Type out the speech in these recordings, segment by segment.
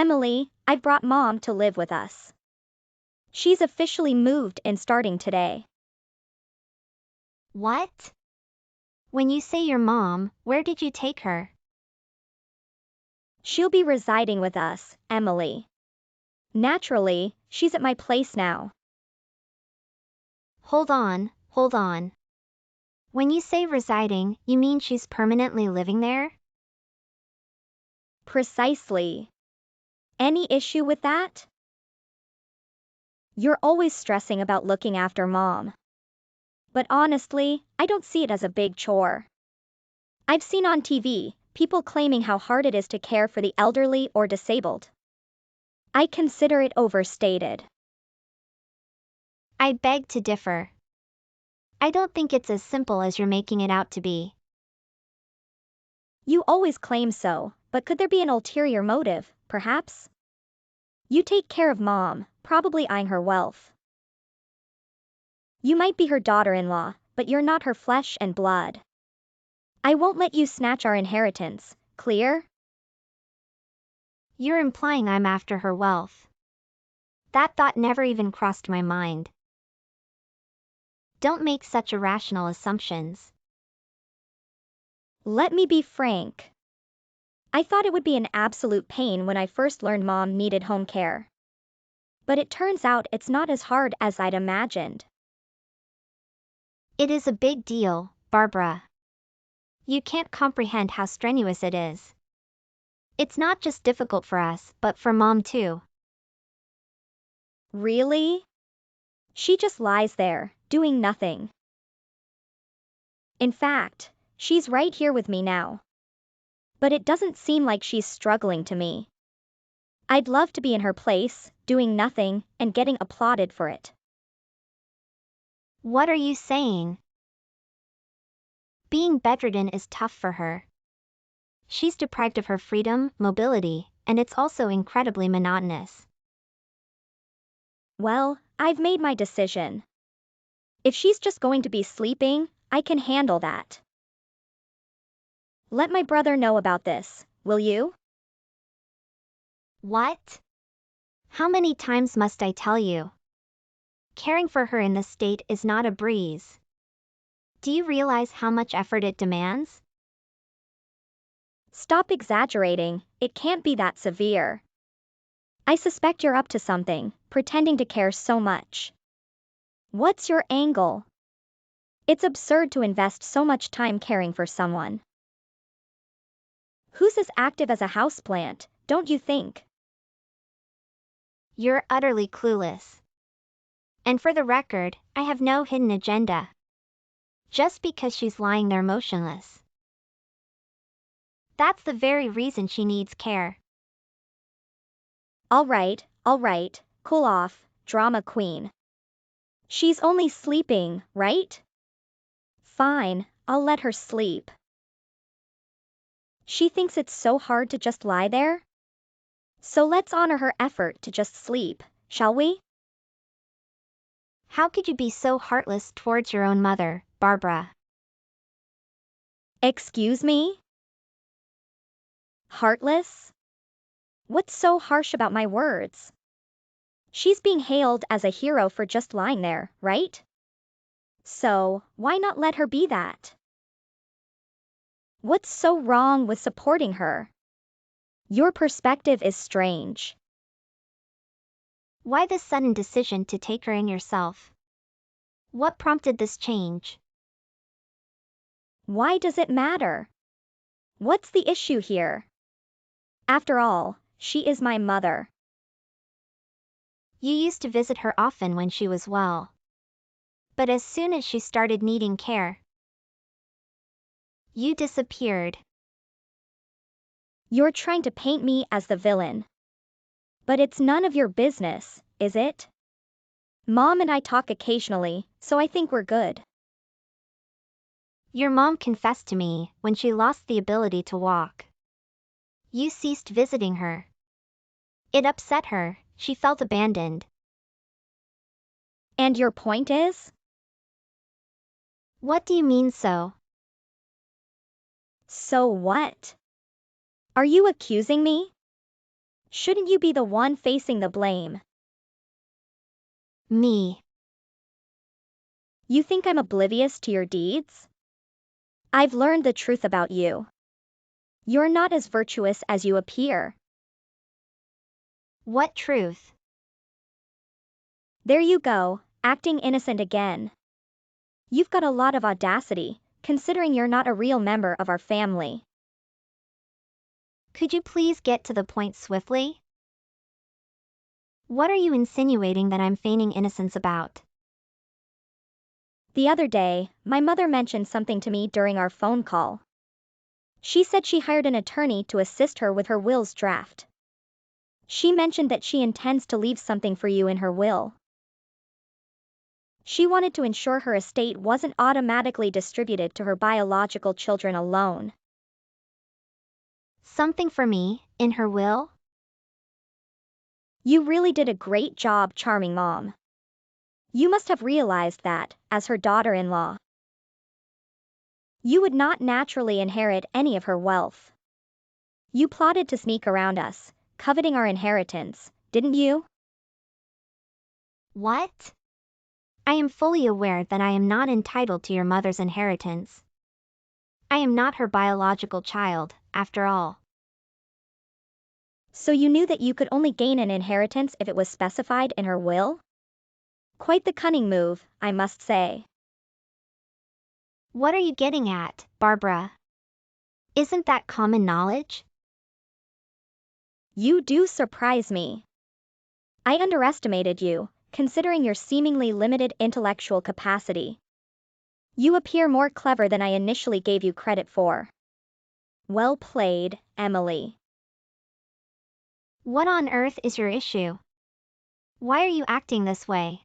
Emily, I've brought Mom to live with us. She's officially moved and starting today. What? When you say your mom, where did you take her? She'll be residing with us, Emily. Naturally, she's at my place now. Hold on. When you say residing, you mean she's permanently living there? Precisely. Any issue with that? You're always stressing about looking after Mom. But honestly, I don't see it as a big chore. I've seen on TV, people claiming how hard it is to care for the elderly or disabled. I consider it overstated. I beg to differ. I don't think it's as simple as you're making it out to be. You always claim so, but could there be an ulterior motive, perhaps? You take care of Mom, probably eyeing her wealth. You might be her daughter-in-law, but you're not her flesh and blood. I won't let you snatch our inheritance, clear? You're implying I'm after her wealth. That thought never even crossed my mind. Don't make such irrational assumptions. Let me be frank. I thought it would be an absolute pain when I first learned Mom needed home care. But it turns out it's not as hard as I'd imagined. It is a big deal, Barbara. You can't comprehend how strenuous it is. It's not just difficult for us, but for Mom too. Really? She just lies there, doing nothing. In fact, she's right here with me now. But it doesn't seem like she's struggling to me. I'd love to be in her place, doing nothing, and getting applauded for it. What are you saying? Being bedridden is tough for her. She's deprived of her freedom, mobility, and it's also incredibly monotonous. Well, I've made my decision. If she's just going to be sleeping, I can handle that. Let my brother know about this, will you? What? How many times must I tell you? Caring for her in this state is not a breeze. Do you realize how much effort it demands? Stop exaggerating, it can't be that severe. I suspect you're up to something, pretending to care so much. What's your angle? It's absurd to invest so much time caring for someone who's as active as a houseplant, don't you think? You're utterly clueless. And for the record, I have no hidden agenda. Just because she's lying there motionless. That's the very reason she needs care. All right, cool off, drama queen. She's only sleeping, right? Fine, I'll let her sleep. She thinks it's so hard to just lie there? So let's honor her effort to just sleep, shall we? How could you be so heartless towards your own mother, Barbara? Excuse me? Heartless? What's so harsh about my words? She's being hailed as a hero for just lying there, right? So, why not let her be that? What's so wrong with supporting her? Your perspective is strange. Why this sudden decision to take her in yourself? What prompted this change? Why does it matter? What's the issue here? After all, she is my mother. You used to visit her often when she was well. But as soon as she started needing care, you disappeared. You're trying to paint me as the villain. But it's none of your business, is it? Mom and I talk occasionally, so I think we're good. Your mom confessed to me when she lost the ability to walk. You ceased visiting her. It upset her, she felt abandoned. And your point is? What do you mean so? So what? Are you accusing me? Shouldn't you be the one facing the blame? Me. You think I'm oblivious to your deeds? I've learned the truth about you. You're not as virtuous as you appear. What truth? There you go, acting innocent again. You've got a lot of audacity, considering you're not a real member of our family. Could you please get to the point swiftly? What are you insinuating that I'm feigning innocence about? The other day, my mother mentioned something to me during our phone call. She said she hired an attorney to assist her with her will's draft. She mentioned that she intends to leave something for you in her will. She wanted to ensure her estate wasn't automatically distributed to her biological children alone. Something for me, in her will? You really did a great job charming Mom. You must have realized that, as her daughter-in-law, you would not naturally inherit any of her wealth. You plotted to sneak around us, coveting our inheritance, didn't you? What? I am fully aware that I am not entitled to your mother's inheritance. I am not her biological child, after all. So you knew that you could only gain an inheritance if it was specified in her will? Quite the cunning move, I must say. What are you getting at, Barbara? Isn't that common knowledge? You do surprise me. I underestimated you, considering your seemingly limited intellectual capacity. You appear more clever than I initially gave you credit for. Well played, Emily. What on earth is your issue? Why are you acting this way?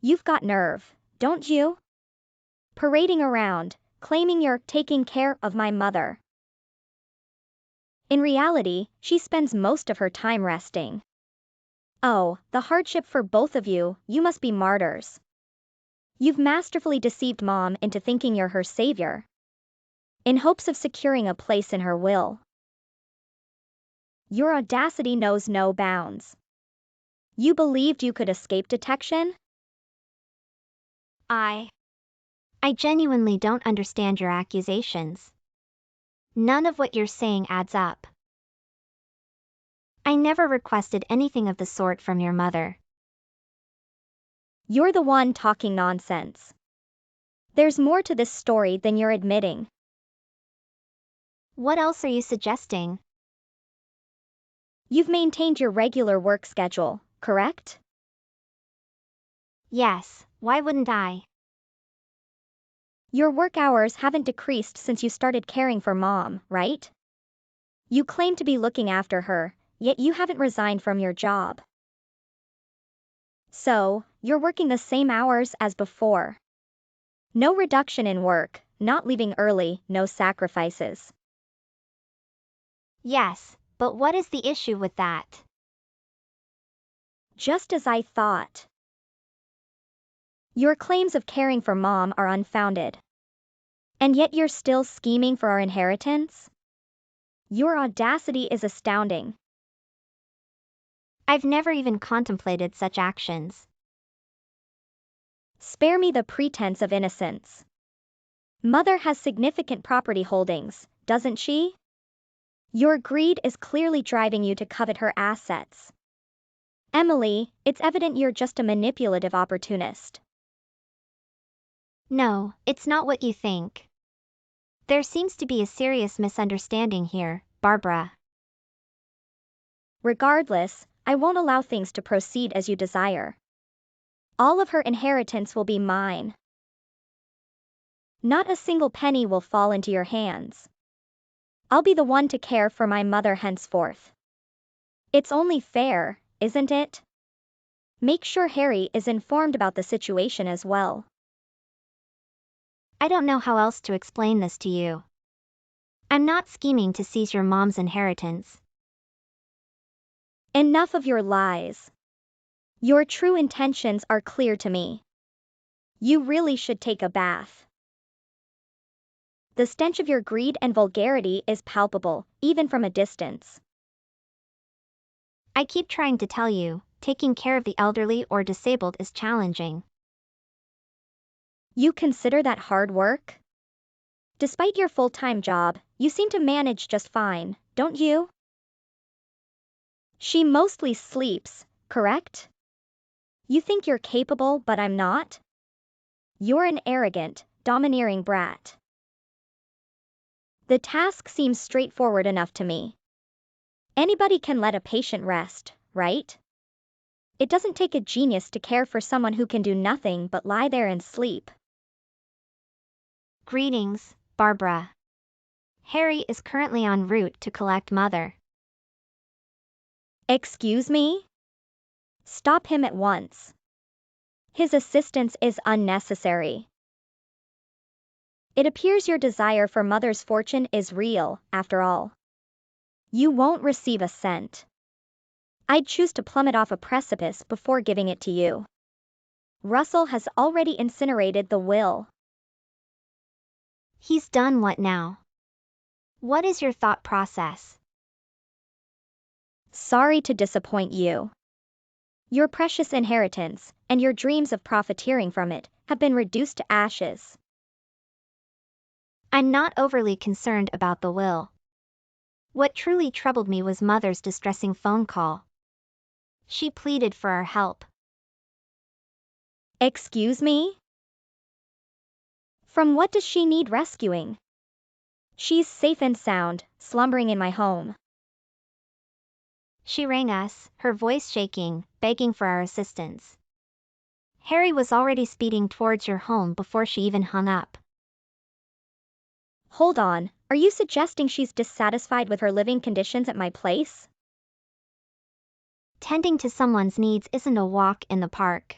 You've got nerve, don't you? Parading around, claiming you're taking care of my mother. In reality, she spends most of her time resting. Oh, the hardship for both of you, you must be martyrs. You've masterfully deceived Mom into thinking you're her savior, in hopes of securing a place in her will. Your audacity knows no bounds. You believed you could escape detection? I genuinely don't understand your accusations. None of what you're saying adds up. I never requested anything of the sort from your mother. You're the one talking nonsense. There's more to this story than you're admitting. What else are you suggesting? You've maintained your regular work schedule, correct? Yes, why wouldn't I? Your work hours haven't decreased since you started caring for Mom, right? You claim to be looking after her, yet you haven't resigned from your job. So, you're working the same hours as before. No reduction in work, not leaving early, no sacrifices. Yes, but what is the issue with that? Just as I thought. Your claims of caring for Mom are unfounded. And yet you're still scheming for our inheritance? Your audacity is astounding. I've never even contemplated such actions. Spare me the pretense of innocence. Mother has significant property holdings, doesn't she? Your greed is clearly driving you to covet her assets. Emily, it's evident you're just a manipulative opportunist. No, it's not what you think. There seems to be a serious misunderstanding here, Barbara. Regardless, I won't allow things to proceed as you desire. All of her inheritance will be mine. Not a single penny will fall into your hands. I'll be the one to care for my mother henceforth. It's only fair, isn't it? Make sure Harry is informed about the situation as well. I don't know how else to explain this to you. I'm not scheming to seize your mom's inheritance. Enough of your lies. Your true intentions are clear to me. You really should take a bath. The stench of your greed and vulgarity is palpable, even from a distance. I keep trying to tell you, taking care of the elderly or disabled is challenging. You consider that hard work? Despite your full-time job, you seem to manage just fine, don't you? She mostly sleeps, correct? You think you're capable, but I'm not? You're an arrogant, domineering brat. The task seems straightforward enough to me. Anybody can let a patient rest, right? It doesn't take a genius to care for someone who can do nothing but lie there and sleep. Greetings, Barbara. Harry is currently en route to collect Mother. Excuse me? Stop him at once. His assistance is unnecessary. It appears your desire for Mother's fortune is real, after all. You won't receive a cent. I'd choose to plummet off a precipice before giving it to you. Russell has already incinerated the will. He's done what now? What is your thought process? Sorry to disappoint you. Your precious inheritance, and your dreams of profiteering from it, have been reduced to ashes. I'm not overly concerned about the will. What truly troubled me was Mother's distressing phone call. She pleaded for our help. Excuse me? From what does she need rescuing? She's safe and sound, slumbering in my home. She rang us, her voice shaking, begging for our assistance. Harry was already speeding towards your home before she even hung up. Hold on, are you suggesting she's dissatisfied with her living conditions at my place? Tending to someone's needs isn't a walk in the park.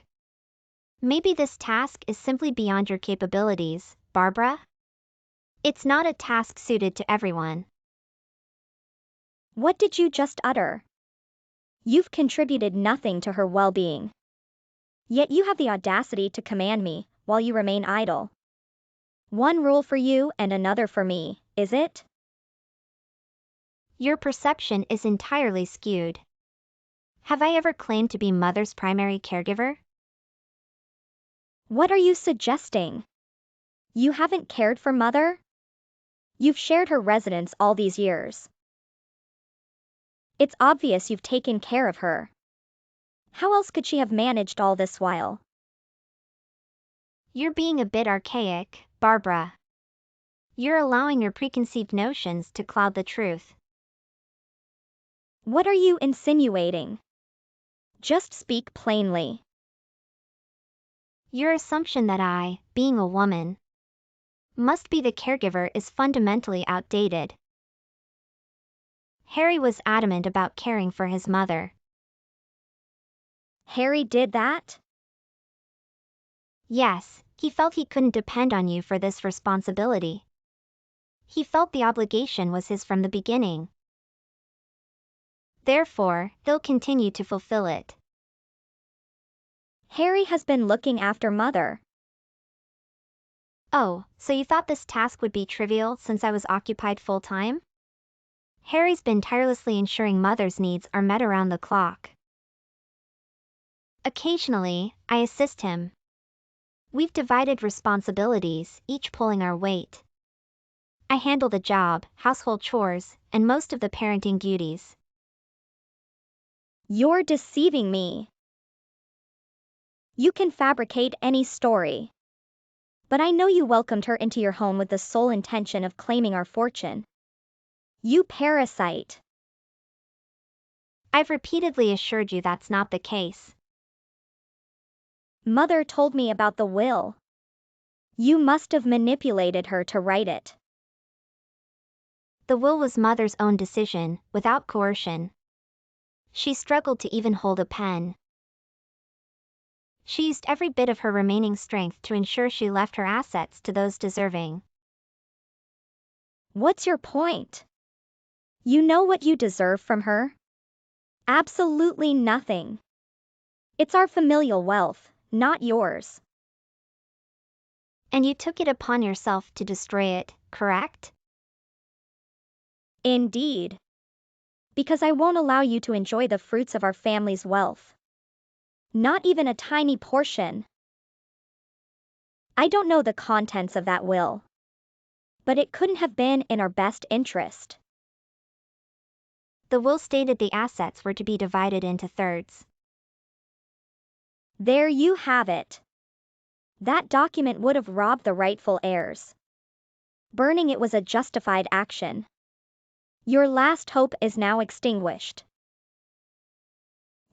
Maybe this task is simply beyond your capabilities, Barbara? It's not a task suited to everyone. What did you just utter? You've contributed nothing to her well-being. Yet you have the audacity to command me, while you remain idle. One rule for you and another for me, is it? Your perception is entirely skewed. Have I ever claimed to be Mother's primary caregiver? What are you suggesting? You haven't cared for Mother? You've shared her residence all these years. It's obvious you've taken care of her. How else could she have managed all this while? You're being a bit archaic, Barbara. You're allowing your preconceived notions to cloud the truth. What are you insinuating? Just speak plainly. Your assumption that I, being a woman, must be the caregiver is fundamentally outdated. Harry was adamant about caring for his mother. Harry did that? Yes, he felt he couldn't depend on you for this responsibility. He felt the obligation was his from the beginning. Therefore, he'll continue to fulfill it. Harry has been looking after Mother. Oh, so you thought this task would be trivial since I was occupied full-time? Harry's been tirelessly ensuring Mother's needs are met around the clock. Occasionally, I assist him. We've divided responsibilities, each pulling our weight. I handle the job, household chores, and most of the parenting duties. You're deceiving me. You can fabricate any story. But I know you welcomed her into your home with the sole intention of claiming our fortune. You parasite. I've repeatedly assured you that's not the case. Mother told me about the will. You must have manipulated her to write it. The will was Mother's own decision, without coercion. She struggled to even hold a pen. She used every bit of her remaining strength to ensure she left her assets to those deserving. What's your point? You know what you deserve from her? Absolutely nothing. It's our familial wealth, not yours. And you took it upon yourself to destroy it, correct? Indeed. Because I won't allow you to enjoy the fruits of our family's wealth. Not even a tiny portion. I don't know the contents of that will. But it couldn't have been in our best interest. The will stated the assets were to be divided into thirds. There you have it. That document would have robbed the rightful heirs. Burning it was a justified action. Your last hope is now extinguished.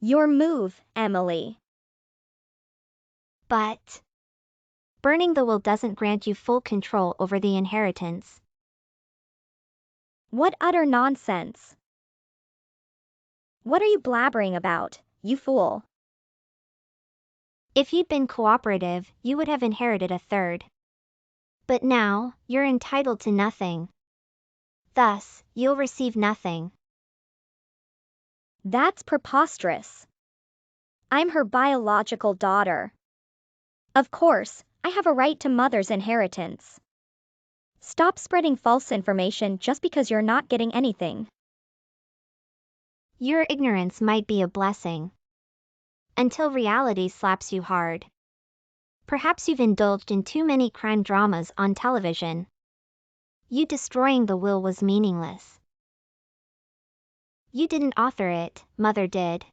Your move, Emily. But burning the will doesn't grant you full control over the inheritance. What utter nonsense. What are you blabbering about, you fool? If you'd been cooperative, you would have inherited a third. But now, you're entitled to nothing. Thus, you'll receive nothing. That's preposterous. I'm her biological daughter. Of course, I have a right to mother's inheritance. Stop spreading false information just because you're not getting anything. Your ignorance might be a blessing. Until reality slaps you hard. Perhaps you've indulged in too many crime dramas on television. You destroying the will was meaningless. You didn't author it, Mother did.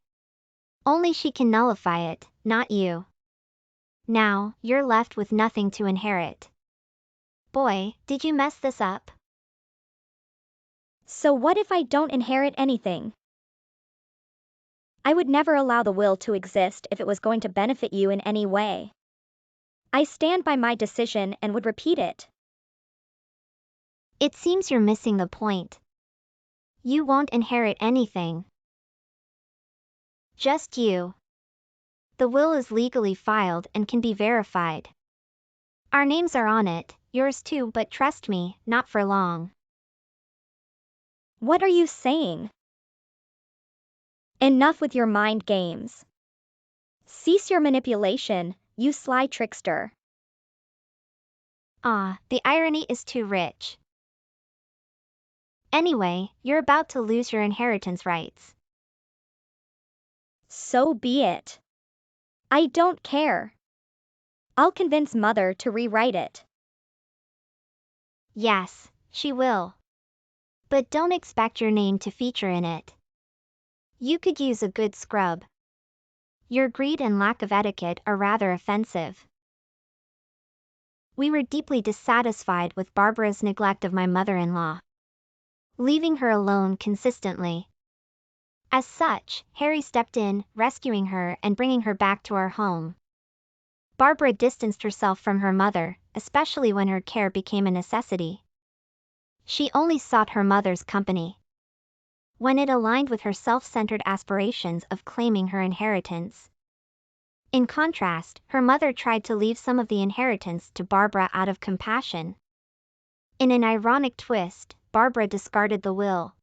Only she can nullify it, not you. Now, you're left with nothing to inherit. Boy, did you mess this up? So what if I don't inherit anything? I would never allow the will to exist if it was going to benefit you in any way. I stand by my decision and would repeat it. It seems you're missing the point. You won't inherit anything. Just you. The will is legally filed and can be verified. Our names are on it, yours too, but trust me, not for long. What are you saying? Enough with your mind games. Cease your manipulation, you sly trickster. Ah, the irony is too rich. Anyway, you're about to lose your inheritance rights. So be it. I don't care. I'll convince Mother to rewrite it. Yes, she will. But don't expect your name to feature in it. You could use a good scrub. Your greed and lack of etiquette are rather offensive. We were deeply dissatisfied with Barbara's neglect of my mother-in-law, leaving her alone consistently. As such, Harry stepped in, rescuing her and bringing her back to our home. Barbara distanced herself from her mother, especially when her care became a necessity. She only sought her mother's company when it aligned with her self-centered aspirations of claiming her inheritance. In contrast, her mother tried to leave some of the inheritance to Barbara out of compassion. In an ironic twist, Barbara discarded the will,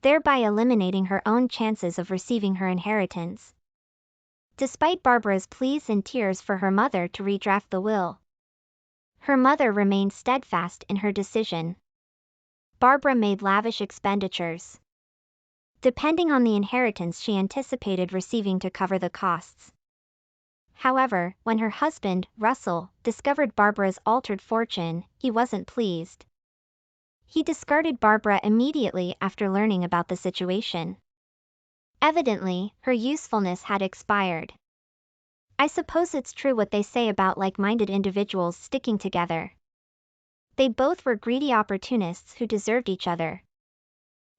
thereby eliminating her own chances of receiving her inheritance. Despite Barbara's pleas and tears for her mother to redraft the will, her mother remained steadfast in her decision. Barbara made lavish expenditures, depending on the inheritance she anticipated receiving to cover the costs. However, when her husband, Russell, discovered Barbara's altered fortune, he wasn't pleased. He discarded Barbara immediately after learning about the situation. Evidently, her usefulness had expired. I suppose it's true what they say about like-minded individuals sticking together. They both were greedy opportunists who deserved each other.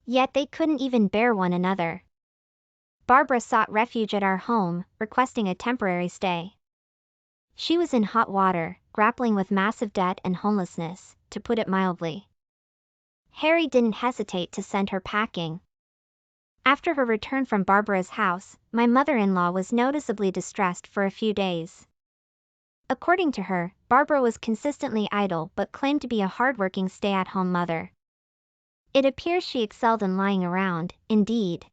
Yet they couldn't even bear one another. Barbara sought refuge at our home, requesting a temporary stay. She was in hot water, grappling with massive debt and homelessness, to put it mildly. Harry didn't hesitate to send her packing. After her return from Barbara's house, my mother-in-law was noticeably distressed for a few days. According to her, Barbara was consistently idle but claimed to be a hardworking stay-at-home mother. It appears she excelled in lying around, indeed.